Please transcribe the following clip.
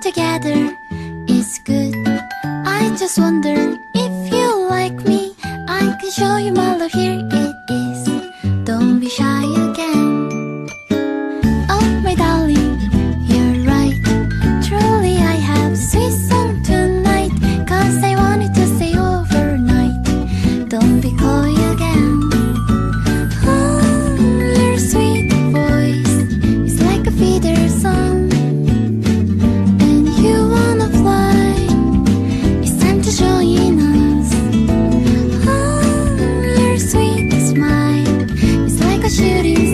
together is good. I just wonder if you like me. I can show you my love, here it is. Don't be shy again. Oh my darling, you're right. Truly I have sweet song tonight. Cause I wanted to stay overnight. Don't be coy again. Oh, your sweet voice is like a feeder song. And you wanna fly, it's time to join us. Oh, your sweet smile is like a shooting